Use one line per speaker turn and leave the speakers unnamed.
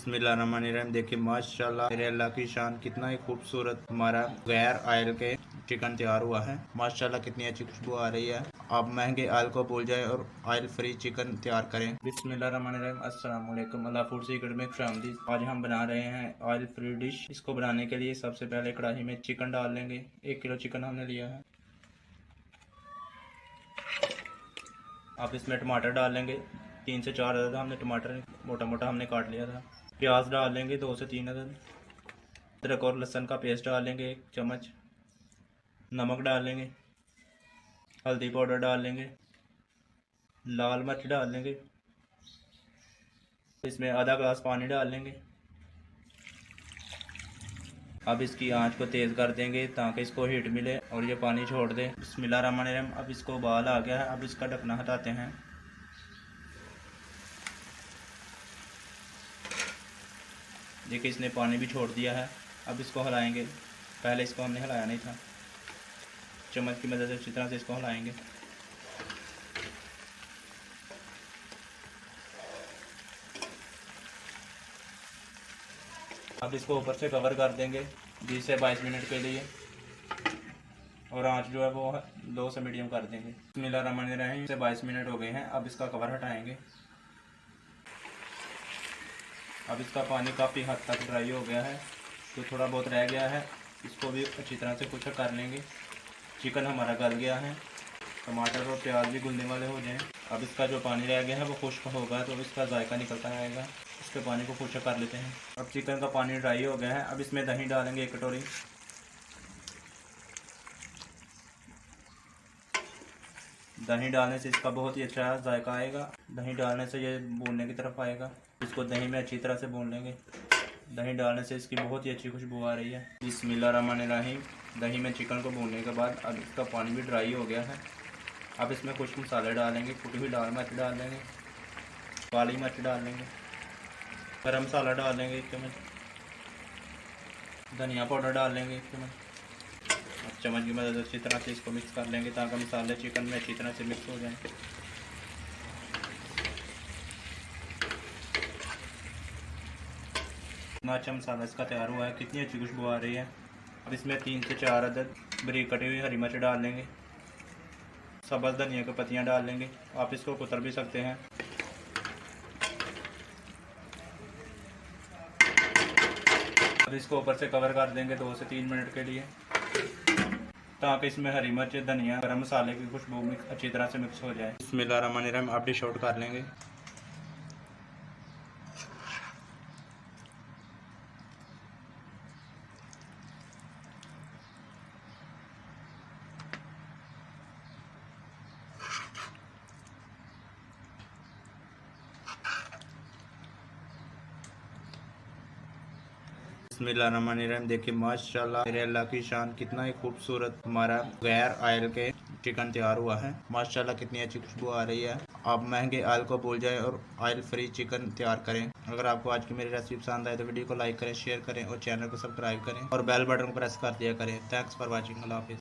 बिस्मिल्लाहिर्रहमानिर्रहीम। देखिए माशाल्लाह मेरे अल्लाह की शान, कितना ही खूबसूरत हमारा गैर ऑयल के चिकन तैयार हुआ है। माशाल्लाह कितनी अच्छी खुशबू आ रही है। आप महंगे ऑयल को भूल जाएं और ऑयल फ्री चिकन तैयार करें। बिस्मिल्लाहिर्रहमानिर्रहीम। अस्सलाम वालेकुम। अल्लाह फूड सीक्रेट में खुशामदीद। आज हम बना रहे हैं ऑयल फ्री डिश। इसको बनाने के लिए सबसे पहले कढ़ाई में चिकन डाल लेंगे। 1 किलो चिकन हमने लिया है। आप इसमें टमाटर डाल लेंगे। 3 से 4 अदद हमने टमाटर मोटा मोटा हमने काट लिया था। प्याज डाल लेंगे 2 से 3 अदद। अदरक और लहसुन का पेस्ट डाल लेंगे 1 चम्मच। नमक डाल लेंगे। हल्दी पाउडर डाल लेंगे। लाल मिर्च डाल लेंगे। इसमें आधा ग्लास पानी डाल लेंगे। अब इसकी आंच को तेज़ कर देंगे ताकि इसको हीट मिले और ये पानी छोड़ दे। बिस्मिल्लाहिर्रहमानिर्रहीम। अब इसको उबाल आ गया है। अब इसका ढकना हटाते हैं। देखिए इसने पानी भी छोड़ दिया है। अब इसको हिलाएंगे। पहले इसको हमने हिलाया नहीं था। चम्मच की मदद से अच्छी तरह से इसको हिलाएंगे। अब इसको ऊपर से कवर कर देंगे 20 से 22 मिनट के लिए और आंच जो है वो लो से मीडियम कर देंगे। बिस्मिल्लाहिर्रहमानिर्रहीम। से 22 मिनट हो गए हैं। अब इसका कवर हटाएंगे। अब इसका पानी काफ़ी हद तक ड्राई हो गया है, तो थोड़ा बहुत रह गया है, इसको भी अच्छी तरह से कुछ कर लेंगे। चिकन हमारा गल गया है। टमाटर और प्याज भी घुलने वाले हो जाएं। अब इसका जो पानी रह गया है वो खुश्क होगा तो इसका जायका निकलता आएगा। इसके पानी को खुश्क कर लेते हैं। अब चिकन का पानी ड्राई हो गया है। अब इसमें दही डालेंगे 1 कटोरी। दही डालने से इसका बहुत ही अच्छा जायका आएगा। दही डालने से ये भूनने की तरफ आएगा। इसको दही में अच्छी तरह से भून लेंगे। दही डालने से इसकी बहुत ही अच्छी खुशबू आ रही है। बिस्मिल्लाहिर्रहमानिर्रहीम। दही में चिकन को भूनने के बाद अब इसका पानी भी ड्राई हो गया है। अब इसमें कुछ मसाले डालेंगे। कुटी हुई लाल मिर्च डाल लेंगे। काली मिर्च डाल लेंगे। गरम मसाला डाल लेंगे 1 चम्मच। धनिया पाउडर डाल लेंगे 1 चम्मच। चम्मच की मदद अच्छी तरह से इसको मिक्स कर लेंगे ताकि मसाले चिकन में अच्छी तरह से मिक्स हो जाएं। इतना अच्छा मसाला इसका तैयार हुआ है, कितनी अच्छी खुशबू आ रही है। अब इसमें 3 से 4 अदद बारीक कटी हुई हरी मिर्च डाल लेंगे। सब्ज़ धनिया की पत्तियां डाल लेंगे। आप इसको कुतर भी सकते हैं। अब इसको ऊपर से कवर कर देंगे 2 से 3 मिनट के लिए ताकि इसमें हरी मिर्च, धनिया, गरम मसाले की खुशबू अच्छी तरह से मिक्स हो जाए। बिस्मिल्लाहिर्रहमानिर्रहीम। आप डिश आउट कर लेंगे। बिस्मिल्लाहिर्रहमानिर्रहीम। देखिए माशाल्लाह मेरे अल्लाह की शान, कितना ही खूबसूरत हमारा गैर ऑयल के चिकन तैयार हुआ है। माशाल्लाह कितनी अच्छी खुशबू आ रही है। आप महंगे ऑयल को भूल जाएं और ऑयल फ्री चिकन तैयार करें। अगर आपको आज की मेरी रेसिपी पसंद आए तो वीडियो को लाइक करें, शेयर करें और चैनल को सब्सक्राइब करें और बेल बटन को प्रेस कर दिया करें। Thanks for watching. अल्लाह हाफिज़।